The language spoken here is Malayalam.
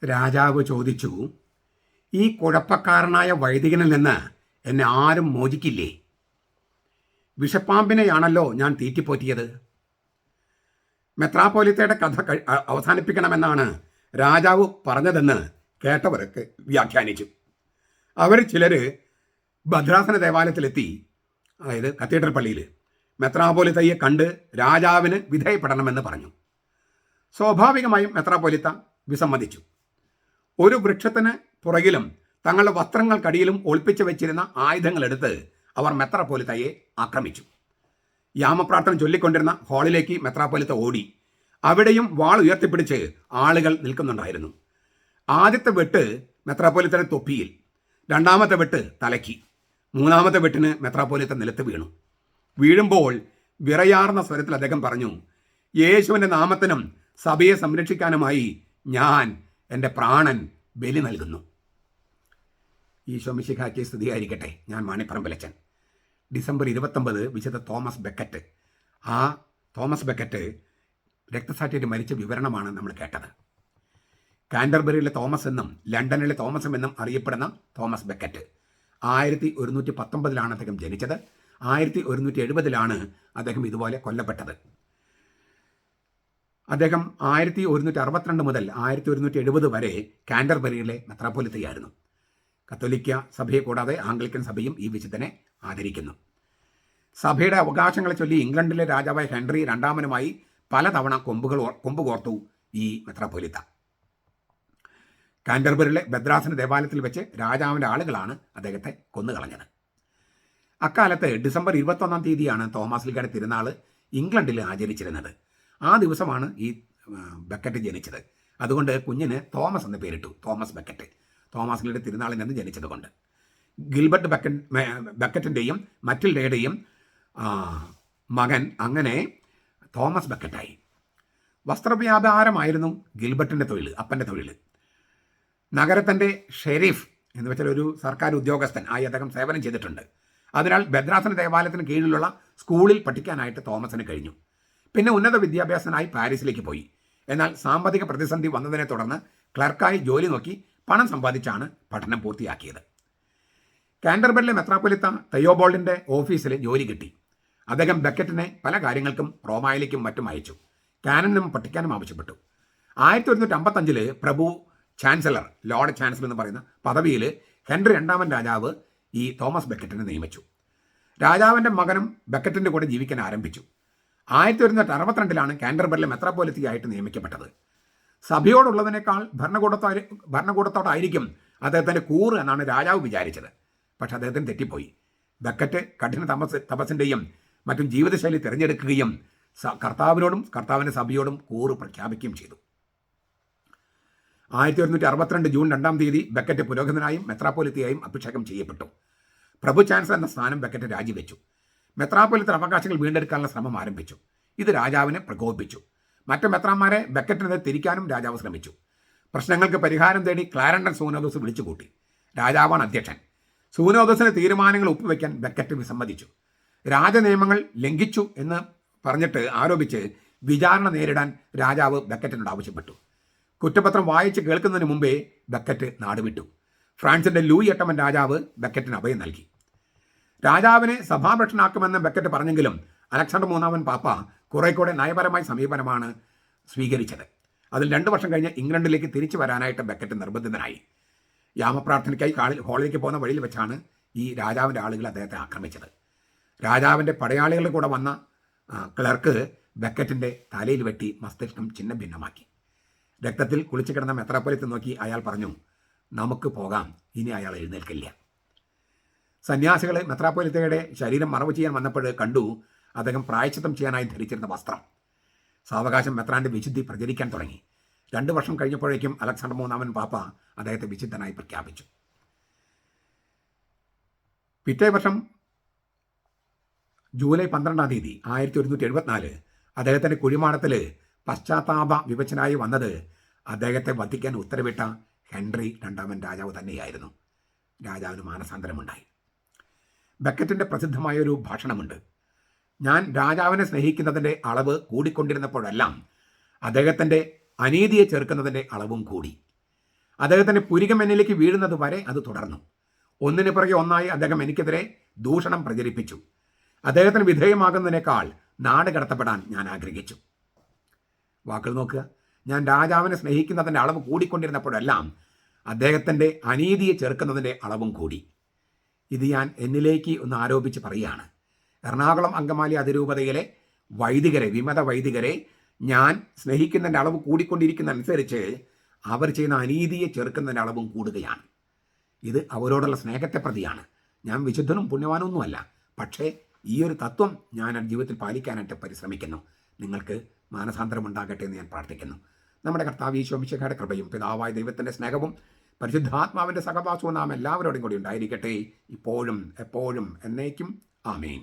രാജാവ് ചോദിച്ചു, ഈ കുഴപ്പക്കാരനായ വൈദികനിൽ നിന്ന് എന്നെ ആരും മോചിക്കില്ലേ? വിഷപ്പാമ്പിനെയാണല്ലോ ഞാൻ തീറ്റിപ്പോറ്റിയത്. മെത്രാപ്പോലിത്തയുടെ കഥ അവസാനിപ്പിക്കണമെന്നാണ് രാജാവ് പറഞ്ഞതെന്ന് കേട്ടവരൊക്കെ വ്യാഖ്യാനിച്ചു. അവർ ചിലർ ഭദ്രാസന ദേവാലയത്തിലെത്തി, അതായത് കത്തീഡ്രൽ പള്ളിയിൽ മെത്രാപ്പോലിത്തയെ കണ്ട് രാജാവിന് വിധേയപ്പെടണമെന്ന് പറഞ്ഞു. സ്വാഭാവികമായും മെത്രാപ്പോലിത്ത വിസമ്മതിച്ചു. ഒരു വൃക്ഷത്തിന് പുറകിലും തങ്ങളുടെ വസ്ത്രങ്ങൾക്കടിയിലും ഒളിപ്പിച്ചു വെച്ചിരുന്ന ആയുധങ്ങളെടുത്ത് അവർ മെത്രാപ്പോലിത്തയെ ആക്രമിച്ചു. യാമപ്രാർത്ഥന ചൊല്ലിക്കൊണ്ടിരുന്ന ഹാളിലേക്ക് മെത്രാപ്പോലിത്ത ഓടി. അവിടെയും വാൾ ഉയർത്തിപ്പിടിച്ച് ആളുകൾ നിൽക്കുന്നുണ്ടായിരുന്നു. ആദ്യത്തെ വെട്ട് മെത്രാപ്പോലിത്തയുടെ തൊപ്പിയിൽ, രണ്ടാമത്തെ വെട്ട് തലയ്ക്ക്, മൂന്നാമത്തെ വെട്ടിന് മെത്രാപ്പോലിത്ത നിലത്ത് വീണു. വീഴുമ്പോൾ വിറയാർന്ന സ്വരത്തിൽ അദ്ദേഹം പറഞ്ഞു, യേശുവിൻ്റെ നാമത്തിനും സഭയെ സംരക്ഷിക്കാനുമായി ഞാൻ എൻ്റെ പ്രാണൻ ബലി നൽകുന്നു. ഈശോ മിശിഹായ്ക്ക് സ്തുതിയായിരിക്കട്ടെ. ഞാൻ മാണിപ്പറമ്പിലച്ചൻ. ഡിസംബർ 29 വിശുദ്ധ തോമസ് ബെക്കറ്റ്. ആ തോമസ് ബെക്കറ്റ് രക്തസാക്ഷിയായിട്ട് മരിച്ച വിവരണമാണ് നമ്മൾ കേട്ടത്. കാൻറ്റർബറിയിലെ തോമസ് എന്നും ലണ്ടനിലെ തോമസ് എന്നും അറിയപ്പെടുന്ന തോമസ് ബെക്കറ്റ് 1119 അദ്ദേഹം ജനിച്ചത്. 1170 അദ്ദേഹം ഇതുപോലെ കൊല്ലപ്പെട്ടത്. അദ്ദേഹം 1162 മുതൽ 1170 വരെ കാൻറ്റർബറിയിലെ മെത്രാപ്പോലിത്തയായിരുന്നു. കത്തോലിക്ക സഭയെ കൂടാതെ ആംഗ്ലിക്കൻ സഭയും ഈ വിശുദ്ധനെ ആദരിക്കുന്നു. സഭയുടെ അവകാശങ്ങളെ ചൊല്ലി ഇംഗ്ലണ്ടിലെ രാജാവായ ഹെൻറി രണ്ടാമനുമായി പലതവണ കൊമ്പ് കോർത്തു ഈ മെത്രാപ്പോലിത്ത. കാൻറ്റർബറിയിലെ ഭദ്രാസന ദേവാലയത്തിൽ വെച്ച് രാജാവിൻ്റെ ആളുകളാണ് അദ്ദേഹത്തെ കൊന്നുകളഞ്ഞത്. അക്കാലത്ത് ഡിസംബർ 21 തീയതിയാണ് തോമസ് ലീഗയുടെ തിരുനാൾ ഇംഗ്ലണ്ടിൽ ആചരിച്ചിരുന്നത്. ആ ദിവസമാണ് ഈ ബെക്കറ്റ് ജനിച്ചത്. അതുകൊണ്ട് കുഞ്ഞിന് തോമസ് എന്ന് പേരിട്ടു, തോമസ് ബെക്കറ്റ്. തോമസ് ലീഗയുടെ തിരുനാളിൽ നിന്ന് ജനിച്ചതുകൊണ്ട്. ഗിൽബർട്ട് ബെക്കറ്റിൻ്റെയും മറ്റിൽഡയുടെയും മകൻ അങ്ങനെ തോമസ് ബെക്കറ്റായി. വസ്ത്രവ്യാപാരമായിരുന്നു ഗിൽബർട്ടിൻ്റെ തൊഴിൽ, അപ്പൻ്റെ തൊഴിൽ. നഗരത്തിൻ്റെ ഷെരീഫ് എന്ന് വെച്ചാൽ ഒരു സർക്കാർ ഉദ്യോഗസ്ഥൻ ആയി അദ്ദേഹം സേവനം ചെയ്തിട്ടുണ്ട്. അതിനാൽ ഭദ്രാസന ദേവാലയത്തിന് കീഴിലുള്ള സ്കൂളിൽ പഠിക്കാനായിട്ട് തോമസിന് കഴിഞ്ഞു. പിന്നെ ഉന്നത വിദ്യാഭ്യാസത്തിനായി പാരീസിലേക്ക് പോയി. എന്നാൽ സാമ്പത്തിക പ്രതിസന്ധി വന്നതിനെ തുടർന്ന് ക്ലർക്കായി ജോലി നോക്കി പണം സമ്പാദിച്ചാണ് പഠനം പൂർത്തിയാക്കിയത്. കാൻറ്റർബറിലെ മെത്രാപ്പൊലിത്ത തെയോബോൾഡിൻ്റെ ഓഫീസിൽ ജോലി കിട്ടി. അദ്ദേഹം ബെക്കറ്റിനെ പല കാര്യങ്ങൾക്കും റോമായിലേക്കും മറ്റും അയച്ചു. കാനനും പഠിക്കാനും ആവശ്യപ്പെട്ടു. 1155 പ്രഭു ചാൻസലർ, ലോർഡ് ചാൻസലർ എന്ന് പറയുന്ന പദവിയിൽ ഹെൻറി രണ്ടാമൻ രാജാവ് ഈ തോമസ് ബെക്കറ്റിനെ നിയമിച്ചു. രാജാവിൻ്റെ മകനും ബെക്കറ്റിൻ്റെ കൂടെ ജീവിക്കാൻ ആരംഭിച്ചു. 1162 കാൻറ്റർബറിലെ മെത്രാപ്പൊലിത്തയായിട്ട് നിയമിക്കപ്പെട്ടത്. സഭയോടുള്ളതിനേക്കാൾ ഭരണകൂടത്തോടായിരിക്കും അദ്ദേഹത്തിൻ്റെ കൂറ് എന്നാണ് രാജാവ് വിചാരിച്ചത്. പക്ഷെ അദ്ദേഹത്തിന് തെറ്റിപ്പോയി. ബെക്കറ്റ് കഠിന തപസ്സിൻ്റെയും മറ്റും ജീവിതശൈലി തിരഞ്ഞെടുക്കുകയും കർത്താവിനോടും കർത്താവിൻ്റെ സഭയോടും കൂറ് പ്രഖ്യാപിക്കുകയും ചെയ്തു. 1162 ജൂൺ 2 തീയതി ബെക്കറ്റ് പുരോഹിതനായും മെത്രാപ്പൊലിത്തയായും അഭിഷേകം ചെയ്യപ്പെട്ടു. പ്രഭു ചാൻസലർ എന്ന സ്ഥാനം ബെക്കറ്റ് രാജിവെച്ചു. മെത്രാപ്പൊലിത്ത അവകാശങ്ങൾ വീണ്ടെടുക്കാനുള്ള ശ്രമം ആരംഭിച്ചു. ഇത് രാജാവിനെ പ്രകോപിപ്പിച്ചു. മറ്റു മെത്രാന്മാരെ ബെക്കറ്റിനെതിരെ തിരിക്കാനും രാജാവ് ശ്രമിച്ചു. പ്രശ്നങ്ങൾക്ക് പരിഹാരം തേടി ക്ലാരണ്ടൻ സൂനോദോസ് വിളിച്ചുകൂട്ടി. രാജാവാണ് അധ്യക്ഷൻ. സൂനോദോസിന് തീരുമാനങ്ങൾ ഒപ്പുവെക്കാൻ ബെക്കറ്റ് വിസമ്മതിച്ചു. രാജനിയമങ്ങൾ ലംഘിച്ചു എന്ന് പറഞ്ഞിട്ട് ആരോപിച്ച് വിചാരണ നേരിടാൻ രാജാവ് ബെക്കറ്റിനോട് ആവശ്യപ്പെട്ടു. കുറ്റപത്രം വായിച്ച് കേൾക്കുന്നതിന് മുമ്പേ ബെക്കറ്റ് നാടുവിട്ടു. ഫ്രാൻസിൻ്റെ ലൂയി 8 രാജാവ് ബെക്കറ്റിന് അഭയം നൽകി. രാജാവിനെ സഭാഭക്ഷനാക്കുമെന്ന് ബെക്കറ്റ് പറഞ്ഞെങ്കിലും അലക്സാണ്ടർ 3 പാപ്പ കുറെ കൂടെ നയപരമായ സമീപനമാണ് സ്വീകരിച്ചത്. അതിൽ 2 വർഷം കഴിഞ്ഞ് ഇംഗ്ലണ്ടിലേക്ക് തിരിച്ചു വരാനായിട്ട് ബെക്കറ്റ് നിർബന്ധിതനായി. യാമപ്രാർത്ഥനയ്ക്കായി ഹാളിലേക്ക് പോകുന്ന വഴിയിൽ വെച്ചാണ് ഈ രാജാവിൻ്റെ ആളുകൾ അദ്ദേഹത്തെ ആക്രമിച്ചത്. രാജാവിൻ്റെ പടയാളികളുടെ കൂടെ വന്ന ക്ലർക്ക് ബെക്കറ്റിൻ്റെ തലയിൽ വെട്ടി മസ്തിഷ്കം ഛിന്ന ഭിന്നമാക്കി. രക്തത്തിൽ കുളിച്ചു കിടന്ന മെത്രാപ്പൊലിത്ത നോക്കി അയാൾ പറഞ്ഞു, നമുക്ക് പോകാം. ഇനി അയാൾ എഴുന്നേൽക്കില്ല. സന്യാസികളെ മെത്രാപ്പൊലിത്തയുടെ ശരീരം മറവ് ചെയ്യാൻ വന്നപ്പോൾ കണ്ടു അദ്ദേഹം പ്രായശ്ചിത്തം ചെയ്യാനായി ധരിച്ചിരുന്ന വസ്ത്രം. സാവകാശം മെത്രാൻ്റെ വിശുദ്ധി പ്രചരിക്കാൻ തുടങ്ങി. 2 വർഷം കഴിഞ്ഞപ്പോഴേക്കും അലക്സാണ്ടർ 3 പാപ്പ അദ്ദേഹത്തെ വിശുദ്ധനായി പ്രഖ്യാപിച്ചു. പിറ്റേ വർഷം ജൂലൈ 12 തീയതി 1174 അദ്ദേഹത്തിൻ്റെ കുഴിമാടത്തിൽ പശ്ചാത്താപ വിവശനായി വന്നത് അദ്ദേഹത്തെ വധിക്കാൻ ഉത്തരവിട്ട ഹെൻറി രണ്ടാമൻ രാജാവ് തന്നെയായിരുന്നു. രാജാവിന് മാനസാന്തരമുണ്ടായി. ബെക്കറ്റിൻ്റെ പ്രസിദ്ധമായൊരു ഭാഷണമുണ്ട്. ഞാൻ രാജാവിനെ സ്നേഹിക്കുന്നതിൻ്റെ അളവ് കൂടിക്കൊണ്ടിരുന്നപ്പോഴെല്ലാം അദ്ദേഹത്തിൻ്റെ അനീതിയെ ചേർക്കുന്നതിൻ്റെ അളവും കൂടി. അദ്ദേഹത്തിൻ്റെ പുരികം എന്നിലേക്ക് വീഴുന്നത് വരെ അത് തുടർന്നു. ഒന്നിനു പിറകെ ഒന്നായി അദ്ദേഹം എനിക്കെതിരെ ദൂഷണം പ്രചരിപ്പിച്ചു. അദ്ദേഹത്തിന് വിധേയമാകുന്നതിനേക്കാൾ നാട് കടത്തപ്പെടാൻ ഞാൻ ആഗ്രഹിച്ചു. വാക്കുകൾ നോക്കുക. ഞാൻ രാജാവിനെ സ്നേഹിക്കുന്നതിൻ്റെ അളവ് കൂടിക്കൊണ്ടിരുന്നപ്പോഴെല്ലാം അദ്ദേഹത്തിൻ്റെ അനീതിയെ ചെറുക്കുന്നതിൻ്റെ അളവും കൂടി. ഇത് ഞാൻ എന്നിലേക്ക് ഒന്ന് ആരോപിച്ച് പറയുകയാണ്. എറണാകുളം അങ്കമാലി അതിരൂപതയിലെ വൈദികരെ, വിമത വൈദികരെ ഞാൻ സ്നേഹിക്കുന്നതിൻ്റെ അളവ് കൂടിക്കൊണ്ടിരിക്കുന്നതനുസരിച്ച് അവർ ചെയ്യുന്ന അനീതിയെ ചെറുക്കുന്നതിൻ്റെ അളവും കൂടുകയാണ്. ഇത് അവരോടുള്ള സ്നേഹത്തെ പ്രതിയാണ്. ഞാൻ വിശുദ്ധനും പുണ്യവാനൊന്നുമല്ല, പക്ഷേ ഈ ഒരു തത്വം ഞാൻ ജീവിതത്തിൽ പാലിക്കാനായിട്ട് പരിശ്രമിക്കുന്നു. നിങ്ങൾക്ക് മാനസാന്തരം ഉണ്ടാകട്ടെ എന്ന് ഞാൻ പ്രാർത്ഥിക്കുന്നു. നമ്മുടെ കർത്താവ് ഈശോ മിശിഹായുടെ കൃപയും പിതാവായ ദൈവത്തിൻ്റെ സ്നേഹവും പരിശുദ്ധാത്മാവിൻ്റെ സഹവാസവും നാം എല്ലാവരോടും കൂടി ഉണ്ടായിരിക്കട്ടെ, ഇപ്പോഴും എപ്പോഴും എന്നേക്കും. ആമേൻ.